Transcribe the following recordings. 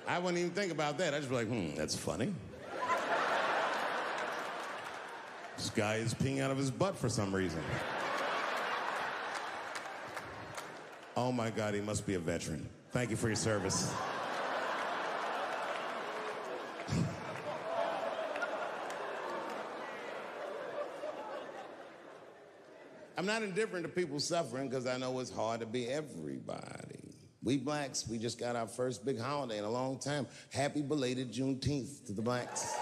I wouldn't even think about that. I'd just be like, that's funny. This guy is peeing out of his butt for some reason. Oh my God, he must be a veteran. Thank you for your service. I'm not indifferent to people suffering because I know it's hard to be everybody. We blacks, we just got our first big holiday in a long time. Happy belated Juneteenth to the blacks.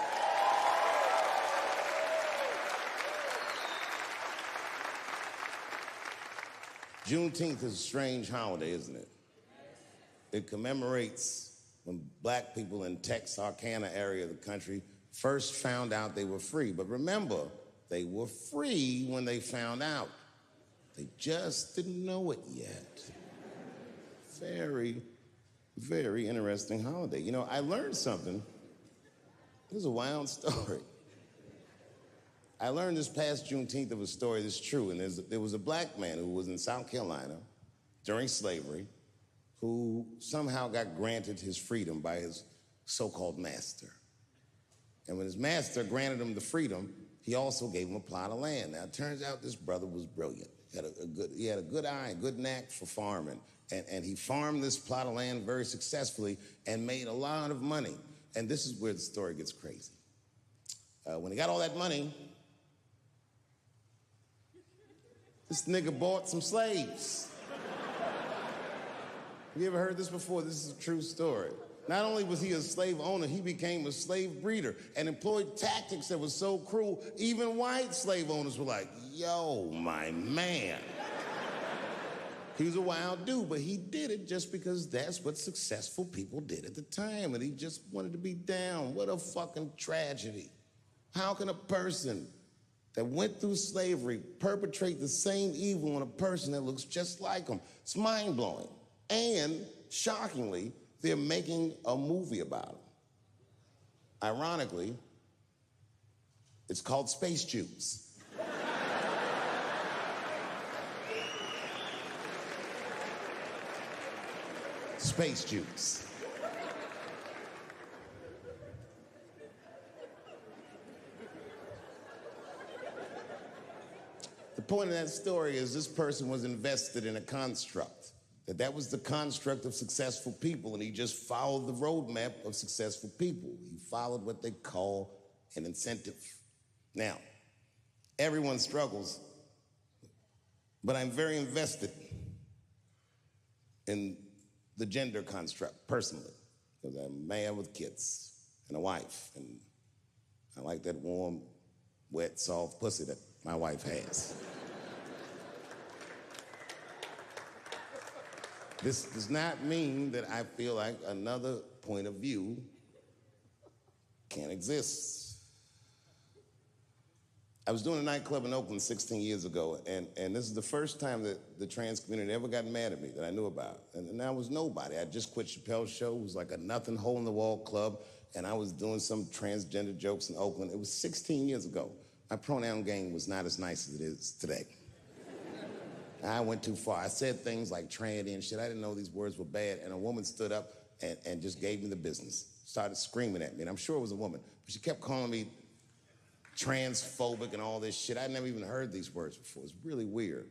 Juneteenth is a strange holiday, isn't it? It commemorates when black people in Texarkana area of the country first found out they were free. But remember, they were free when they found out. They just didn't know it yet. Very, very interesting holiday. You know, I learned something. This is a wild story. I learned this past Juneteenth of a story that's true, and there was a black man who was in South Carolina during slavery who somehow got granted his freedom by his so-called master. And when his master granted him the freedom, he also gave him a plot of land. Now, it turns out this brother was brilliant. He had a good eye, a good knack for farming, and he farmed this plot of land very successfully and made a lot of money. And this is where the story gets crazy. When he got all that money, this nigga bought some slaves. Have you ever heard this before? This is a true story. Not only was he a slave owner, he became a slave breeder and employed tactics that were so cruel, even white slave owners were like, yo, my man. He was a wild dude, but he did it just because that's what successful people did at the time, and he just wanted to be down. What a fucking tragedy. How can a person that went through slavery perpetrate the same evil on a person that looks just like him? It's mind-blowing. And, shockingly, they're making a movie about him. Ironically, it's called Space Juice. Space Juice. The point of that story is this person was invested in a construct. That was the construct of successful people, and he just followed the roadmap of successful people. He followed what they call an incentive. Now, everyone struggles, but I'm very invested in the gender construct, personally, because I'm a man with kids and a wife, and I like that warm, wet, soft pussy that my wife has. This does not mean that I feel like another point of view can't exist. I was doing a nightclub in Oakland 16 years ago, and this is the first time that the trans community ever got mad at me that I knew about. And I was nobody. I just quit Chappelle's show. It was like a nothing hole-in-the-wall club, and I was doing some transgender jokes in Oakland. It was 16 years ago. My pronoun game was not as nice as it is today. I went too far. I said things like tranny and shit. I didn't know these words were bad, and a woman stood up and just gave me the business. Started screaming at me, and I'm sure it was a woman, but she kept calling me transphobic and all this shit. I'd never even heard these words before. It was really weird.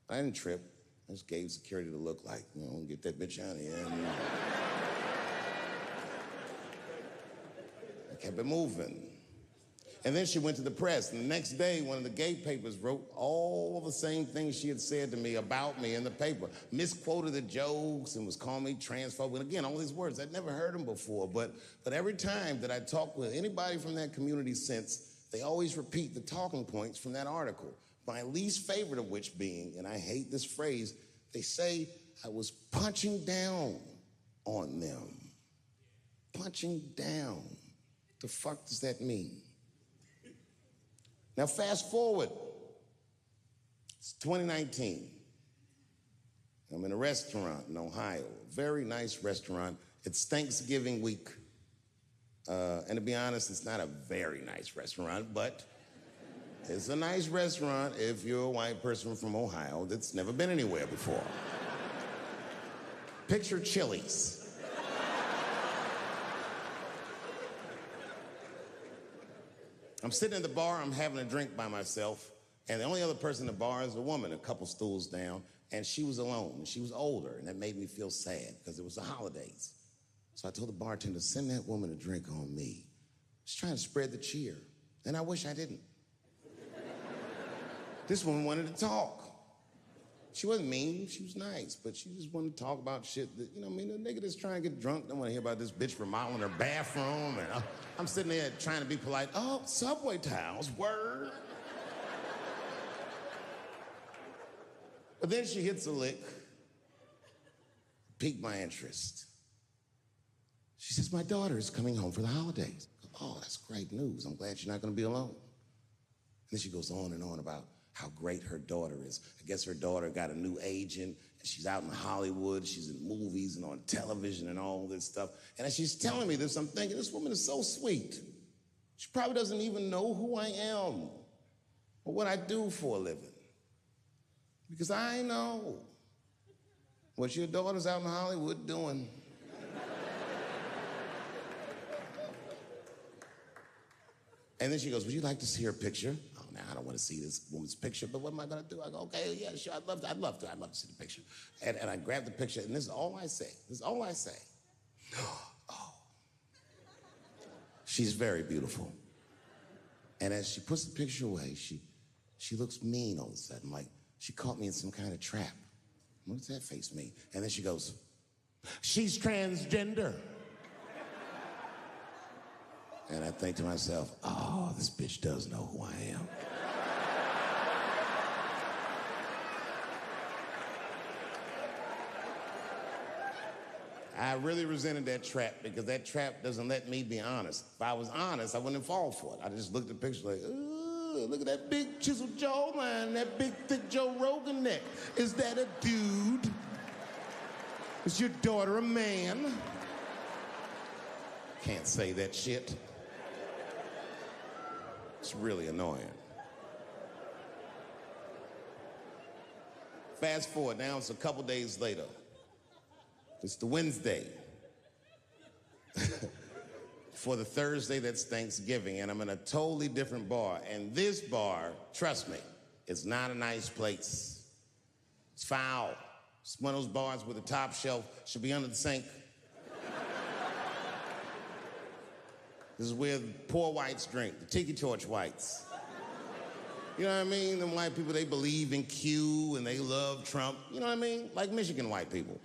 I didn't trip. I just gave security the look like, get that bitch out of here. And I kept it moving. And then she went to the press, and the next day, one of the gay papers wrote all the same things she had said to me about me in the paper. Misquoted the jokes and was calling me transphobic. And again, all these words, I'd never heard them before, but every time that I talked with anybody from that community since, they always repeat the talking points from that article. My least favorite of which being, and I hate this phrase, they say I was punching down on them. Punching down. The fuck does that mean? Now fast forward, it's 2019. I'm in a restaurant in Ohio, a very nice restaurant. It's Thanksgiving week. And to be honest, it's not a very nice restaurant, but it's a nice restaurant if you're a white person from Ohio that's never been anywhere before. Picture Chili's. I'm sitting in the bar, I'm having a drink by myself, and the only other person in the bar is a woman, a couple stools down, and she was alone, and she was older, and that made me feel sad because it was the holidays. So I told the bartender, send that woman a drink on me. She's trying to spread the cheer, and I wish I didn't. This woman wanted to talk. She wasn't mean, she was nice, but she just wanted to talk about shit that, you know what I mean, the nigga that's trying to get drunk don't want to hear about this bitch remodeling her bathroom, and I'm sitting there trying to be polite. Oh, subway tiles, word. But then she hits a lick, piqued my interest. She says, my daughter is coming home for the holidays. Oh, that's great news. I'm glad you're not gonna be alone. And then she goes on and on about how great her daughter is. I guess her daughter got a new agent, and she's out in Hollywood, she's in movies and on television and all this stuff. And as she's telling me this, I'm thinking, this woman is so sweet. She probably doesn't even know who I am or what I do for a living. Because I know what your daughter's out in Hollywood doing. And then she goes, would you like to see her picture? Oh, now I don't want to see this woman's picture, but what am I gonna do? I go, okay, yeah, sure, I'd love to see the picture. And I grab the picture, and this is all I say. Oh, she's very beautiful. And as she puts the picture away, she looks mean all of a sudden, like she caught me in some kind of trap. What does that face mean? And then she goes, she's transgender. And I think to myself, oh, this bitch does know who I am. I really resented that trap because that trap doesn't let me be honest. If I was honest, I wouldn't fall for it. I just looked at the picture like, ooh, look at that big chiseled jawline, that big thick Joe Rogan neck. Is that a dude? Is your daughter a man? Can't say that shit. It's really annoying. Fast forward, now it's a couple days later. It's the Wednesday. For the Thursday, that's Thanksgiving, and I'm in a totally different bar. And this bar, trust me, it's not a nice place. It's foul. It's one of those bars where the top shelf should be under the sink. This is where the poor whites drink, the Tiki torch whites. You know what I mean? Them white people, they believe in Q and they love Trump. You know what I mean? Like Michigan white people.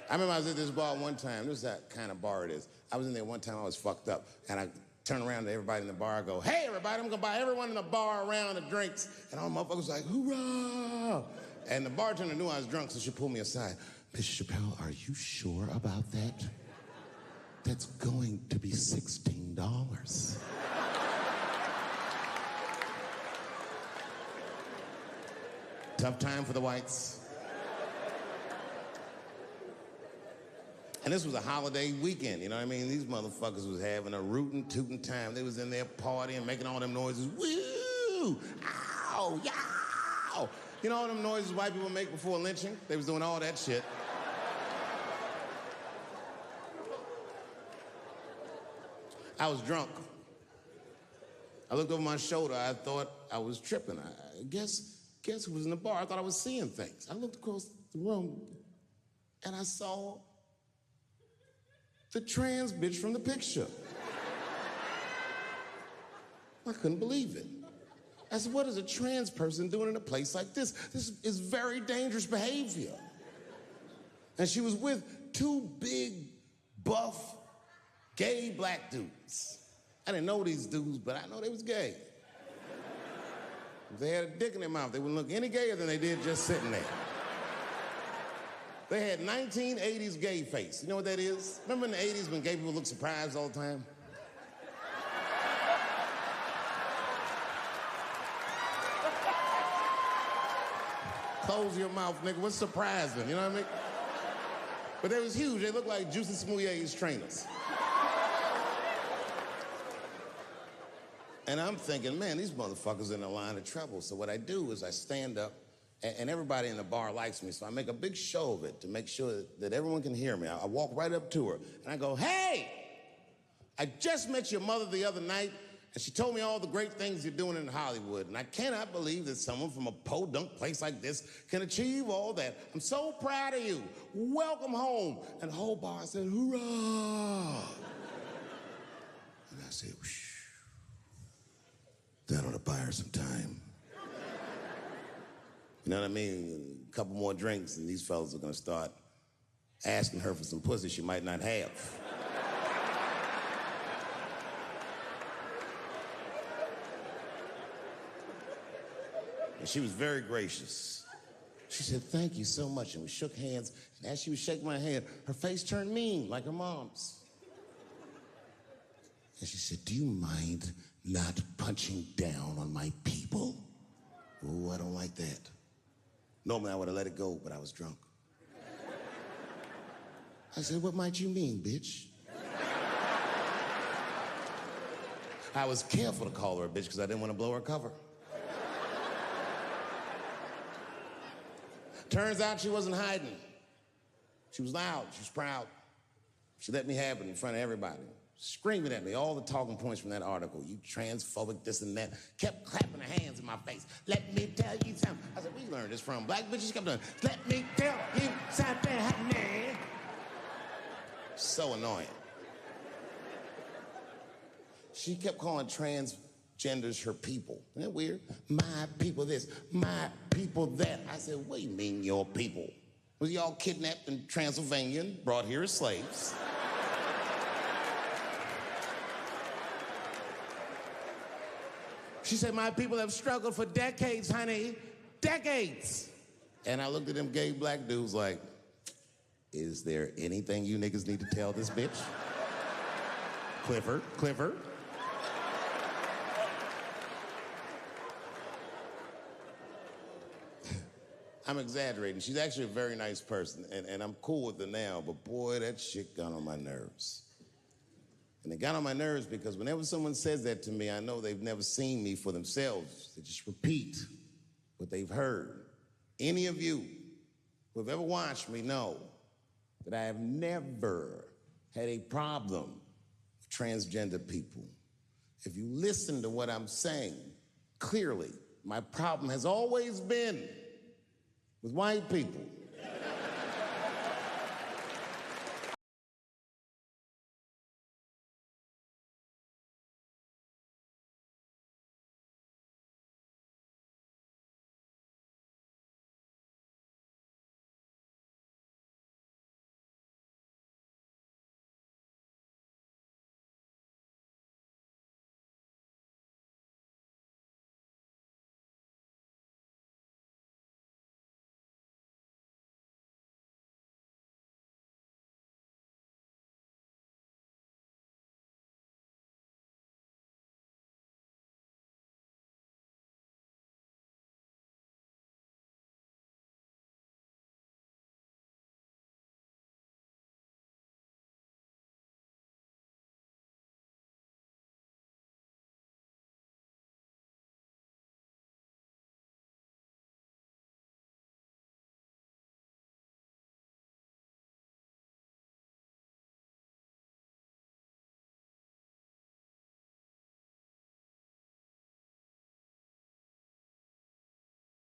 I remember I was at this bar one time. This is that kind of bar it is. I was in there one time, I was fucked up. And I turn around to everybody in the bar, I go, hey, everybody, I'm gonna buy everyone in the bar around the drinks. And all the motherfuckers like, hoorah! And the bartender knew I was drunk, so she pulled me aside. Mr. Chappelle, are you sure about that? That's going to be $16. Tough time for the whites. And this was a holiday weekend, you know what I mean? These motherfuckers was having a rootin' tootin' time. They was in there partying, making all them noises. Woo! Ow! Yow! You know all them noises white people make before lynching? They was doing all that shit. I was drunk. I looked over my shoulder. I thought I was tripping. I guess who was in the bar? I thought I was seeing things. I looked across the room, and I saw the trans bitch from the picture. I couldn't believe it. I said, what is a trans person doing in a place like this? This is very dangerous behavior. And she was with two big, buff, gay black dudes. I didn't know these dudes, but I know they was gay. If they had a dick in their mouth, they wouldn't look any gayer than they did just sitting there. They had 1980s gay face. You know what that is? Remember in the 80s when gay people looked surprised all the time? Close your mouth, nigga. What's surprising? You know what I mean? But they was huge. They looked like Juicy Smouille's trainers. And I'm thinking, man, these motherfuckers in a line of trouble. So what I do is I stand up And everybody in the bar likes me, so I make a big show of it to make sure that everyone can hear me. I walk right up to her, and I go, hey, I just met your mother the other night, and she told me all the great things you're doing in Hollywood, and I cannot believe that someone from a podunk place like this can achieve all that. I'm so proud of you. Welcome home. And the whole bar said, hoorah. And I said, whoosh. That ought to buy her some time. You know what I mean? A couple more drinks, and these fellas are gonna start asking her for some pussy she might not have. And she was very gracious. She said, thank you so much, and we shook hands, and as she was shaking my hand, her face turned mean, like her mom's. And she said, do you mind not punching down on my people? Oh, I don't like that. Normally, I would have let it go, but I was drunk. I said, what might you mean, bitch? I was careful to call her a bitch because I didn't want to blow her cover. Turns out she wasn't hiding. She was loud, she was proud. She let me have it in front of everybody. Screaming at me, all the talking points from that article. You transphobic, this and that. Kept clapping her hands in my face. Let me tell you something. I said, we learned this from black bitches. Kept doing, let me tell you something, honey. So annoying. She kept calling transgenders her people. Isn't that weird? My people this, my people that. I said, what do you mean your people? Was y'all kidnapped in Transylvania and brought here as slaves? She said, my people have struggled for decades, honey. Decades. And I looked at them gay black dudes like, is there anything you niggas need to tell this bitch? Clifford. I'm exaggerating. She's actually a very nice person, and I'm cool with her now, but boy, that shit got on my nerves. And it got on my nerves because whenever someone says that to me, I know they've never seen me for themselves. They just repeat what they've heard. Any of you who have ever watched me know that I have never had a problem with transgender people. If you listen to what I'm saying, clearly, my problem has always been with white people.